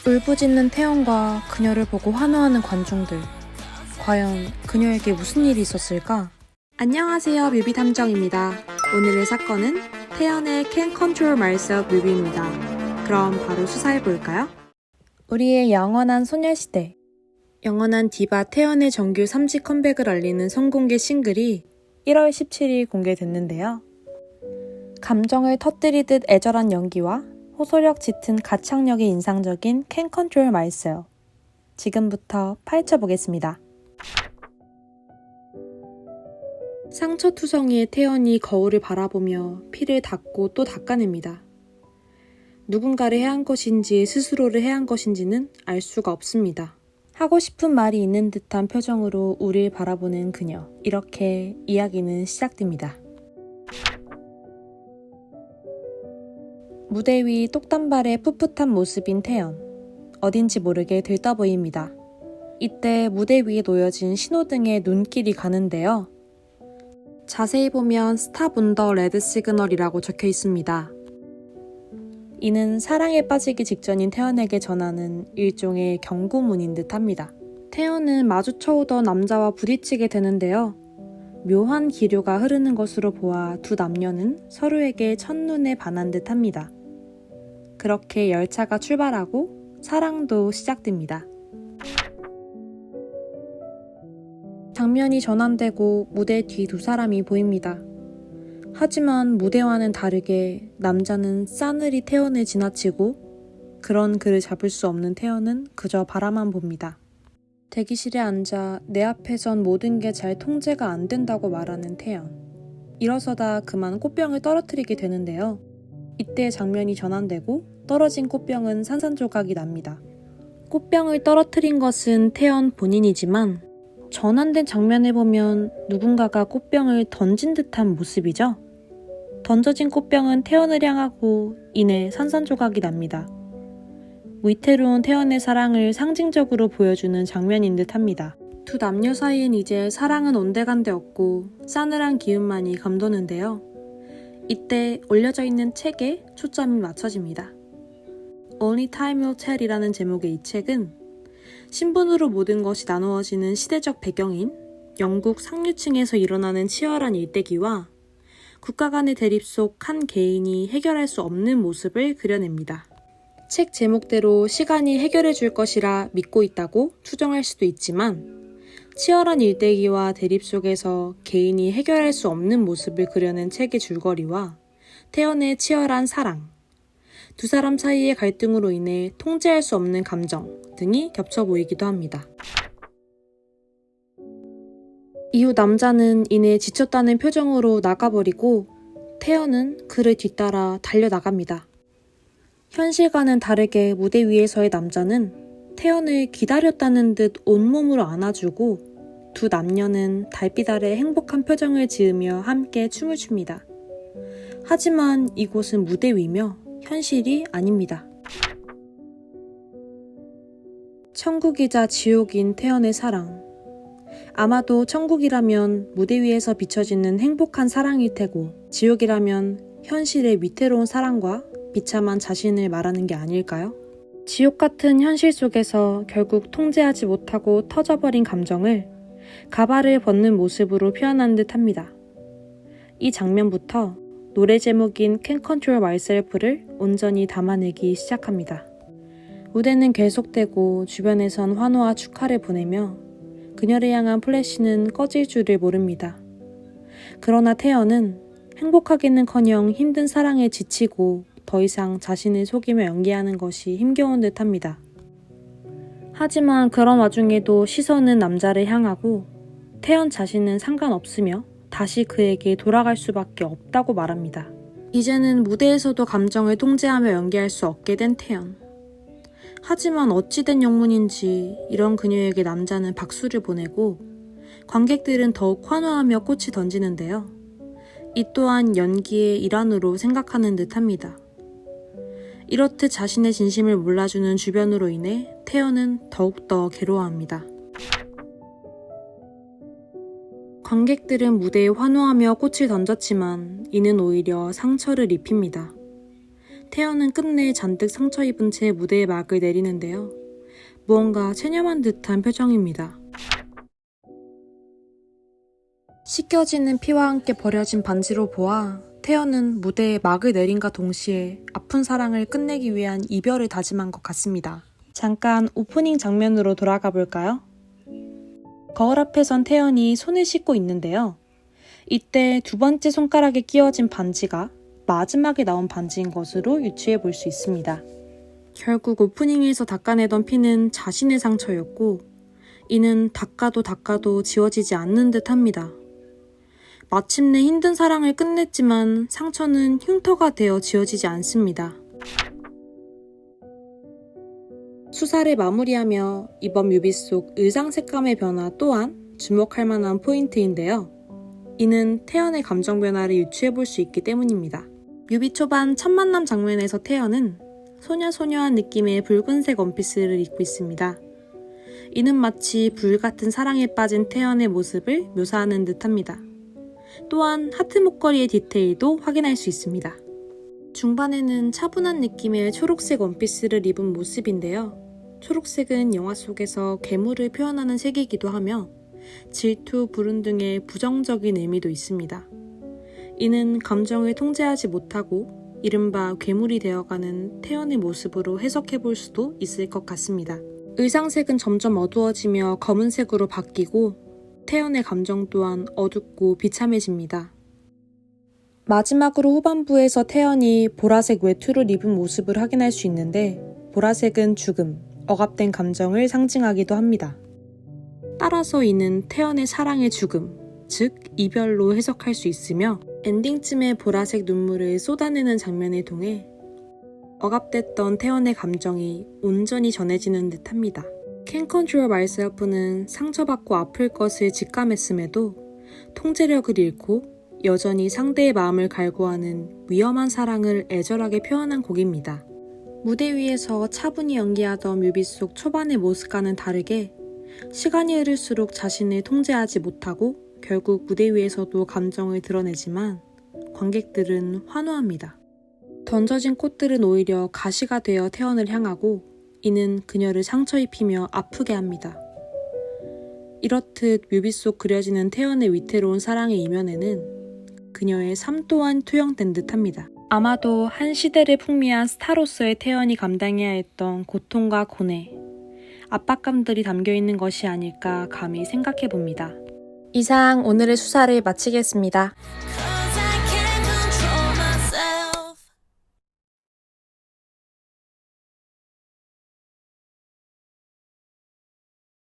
울부짖는 태연과 그녀를 보고 환호하는 관중들. 과연 그녀에게 무슨 일이 있었을까? 안녕하세요, 뮤비탐정입니다. 오늘의 사건은 태연의 Can't Control Myself 뮤비입니다. 그럼 바로 수사해볼까요? 우리의 영원한 소녀시대. 영원한 디바 태연의 정규 3집 컴백을 알리는 선공개 싱글이 1월 17일 공개됐는데요. 감정을 터뜨리듯 애절한 연기와 호소력 짙은 가창력이 인상적인 Can't Control Myself. 지금부터 파헤쳐보겠습니다. 상처투성이의 태연이 거울을 바라보며 피를 닦고 또 닦아냅니다. 누군가를 해한 것인지 스스로를 해한 것인지는 알 수가 없습니다. 하고 싶은 말이 있는 듯한 표정으로 우릴 바라보는 그녀. 이렇게 이야기는 시작됩니다. 무대 위 똑단발의 풋풋한 모습인 태연. 어딘지 모르게 들떠 보입니다. 이때 무대 위에 놓여진 신호등에 눈길이 가는데요. 자세히 보면 스탑 온 더 레드 시그널이라고 적혀 있습니다. 이는 사랑에 빠지기 직전인 태연에게 전하는 일종의 경고문인 듯 합니다. 태연은 마주쳐오던 남자와 부딪히게 되는데요. 묘한 기류가 흐르는 것으로 보아 두 남녀는 서로에게 첫눈에 반한 듯 합니다. 그렇게 열차가 출발하고 사랑도 시작됩니다. 장면이 전환되고 무대 뒤 두 사람이 보입니다. 하지만 무대와는 다르게 남자는 싸늘히 태연을 지나치고 그런 그를 잡을 수 없는 태연은 그저 바라만 봅니다. 대기실에 앉아 내 앞에선 모든 게 잘 통제가 안 된다고 말하는 태연. 일어서다 그만 꽃병을 떨어뜨리게 되는데요. 이때 장면이 전환되고 떨어진 꽃병은 산산조각이 납니다. 꽃병을 떨어뜨린 것은 태연 본인이지만 전환된 장면을 보면 누군가가 꽃병을 던진 듯한 모습이죠. 던져진 꽃병은 태연을 향하고 이내 산산조각이 납니다. 위태로운 태연의 사랑을 상징적으로 보여주는 장면인 듯 합니다. 두 남녀 사이엔 이제 사랑은 온데간데 없고 싸늘한 기운만이 감도는데요. 이때 올려져 있는 책에 초점이 맞춰집니다. Only Time Will Tell이라는 제목의 이 책은 신분으로 모든 것이 나누어지는 시대적 배경인 영국 상류층에서 일어나는 치열한 일대기와 국가 간의 대립 속 한 개인이 해결할 수 없는 모습을 그려냅니다. 책 제목대로 시간이 해결해 줄 것이라 믿고 있다고 추정할 수도 있지만 치열한 일대기와 대립 속에서 개인이 해결할 수 없는 모습을 그려낸 책의 줄거리와 태연의 치열한 사랑, 두 사람 사이의 갈등으로 인해 통제할 수 없는 감정 등이 겹쳐 보이기도 합니다. 이후 남자는 이내 지쳤다는 표정으로 나가버리고 태연은 그를 뒤따라 달려나갑니다. 현실과는 다르게 무대 위에서의 남자는 태연을 기다렸다는 듯 온몸으로 안아주고 두 남녀는 달빛 아래 행복한 표정을 지으며 함께 춤을 춥니다. 하지만 이곳은 무대 위며 현실이 아닙니다. 천국이자 지옥인 태연의 사랑. 아마도 천국이라면 무대 위에서 비춰지는 행복한 사랑일 테고 지옥이라면 현실의 위태로운 사랑과 비참한 자신을 말하는 게 아닐까요? 지옥 같은 현실 속에서 결국 통제하지 못하고 터져버린 감정을 가발을 벗는 모습으로 표현한 듯 합니다. 이 장면부터 노래 제목인 Can't Control Myself를 온전히 담아내기 시작합니다. 무대는 계속되고 주변에선 환호와 축하를 보내며 그녀를 향한 플래시는 꺼질 줄을 모릅니다. 그러나 태연은 행복하기는커녕 힘든 사랑에 지치고 더 이상 자신을 속이며 연기하는 것이 힘겨운 듯 합니다. 하지만 그런 와중에도 시선은 남자를 향하고 태연 자신은 상관없으며 다시 그에게 돌아갈 수밖에 없다고 말합니다. 이제는 무대에서도 감정을 통제하며 연기할 수 없게 된 태연. 하지만 어찌된 영문인지 이런 그녀에게 남자는 박수를 보내고 관객들은 더욱 환호하며 꽃이 던지는데요. 이 또한 연기의 일환으로 생각하는 듯 합니다. 이렇듯 자신의 진심을 몰라주는 주변으로 인해 태연은 더욱더 괴로워합니다. 관객들은 무대에 환호하며 꽃을 던졌지만 이는 오히려 상처를 입힙니다. 태연은 끝내 잔뜩 상처 입은 채 무대의 막을 내리는데요. 무언가 체념한 듯한 표정입니다. 씻겨지는 피와 함께 버려진 반지로 보아 태연은 무대에 막을 내린과 동시에 아픈 사랑을 끝내기 위한 이별을 다짐한 것 같습니다. 잠깐 오프닝 장면으로 돌아가 볼까요? 거울 앞에 선 태연이 손을 씻고 있는데요. 이때 두 번째 손가락에 끼워진 반지가 마지막에 나온 반지인 것으로 유추해 볼 수 있습니다. 결국 오프닝에서 닦아내던 피는 자신의 상처였고 이는 닦아도 지워지지 않는 듯 합니다. 마침내 힘든 사랑을 끝냈지만 상처는 흉터가 되어 지워지지 않습니다. 수사를 마무리하며 이번 뮤비 속 의상 색감의 변화 또한 주목할 만한 포인트인데요. 이는 태연의 감정 변화를 유추해 볼 수 있기 때문입니다. 뮤비 초반 첫 만남 장면에서 태연은 소녀소녀한 느낌의 붉은색 원피스를 입고 있습니다. 이는 마치 불 같은 사랑에 빠진 태연의 모습을 묘사하는 듯합니다. 또한 하트 목걸이의 디테일도 확인할 수 있습니다. 중반에는 차분한 느낌의 초록색 원피스를 입은 모습인데요. 초록색은 영화 속에서 괴물을 표현하는 색이기도 하며 질투, 불운 등의 부정적인 의미도 있습니다. 이는 감정을 통제하지 못하고 이른바 괴물이 되어가는 태연의 모습으로 해석해 볼 수도 있을 것 같습니다. 의상색은 점점 어두워지며 검은색으로 바뀌고 태연의 감정 또한 어둡고 비참해집니다. 마지막으로 후반부에서 태연이 보라색 외투를 입은 모습을 확인할 수 있는데 보라색은 죽음, 억압된 감정을 상징하기도 합니다. 따라서 이는 태연의 사랑의 죽음, 즉 이별로 해석할 수 있으며 엔딩쯤에 보라색 눈물을 쏟아내는 장면을 통해 억압됐던 태연의 감정이 온전히 전해지는 듯합니다. Can't control myself는 상처받고 아플 것을 직감했음에도 통제력을 잃고 여전히 상대의 마음을 갈구하는 위험한 사랑을 애절하게 표현한 곡입니다. 무대 위에서 차분히 연기하던 뮤비 속 초반의 모습과는 다르게 시간이 흐를수록 자신을 통제하지 못하고 결국 무대 위에서도 감정을 드러내지만 관객들은 환호합니다. 던져진 꽃들은 오히려 가시가 되어 태연을 향하고 이는 그녀를 상처 입히며 아프게 합니다. 이렇듯 뮤비 속 그려지는 태연의 위태로운 사랑의 이면에는 그녀의 삶 또한 투영된 듯합니다. 아마도 한 시대를 풍미한 스타로서의 태연이 감당해야 했던 고통과 고뇌, 압박감들이 담겨있는 것이 아닐까 감히 생각해봅니다. 이상 오늘의 수사를 마치겠습니다.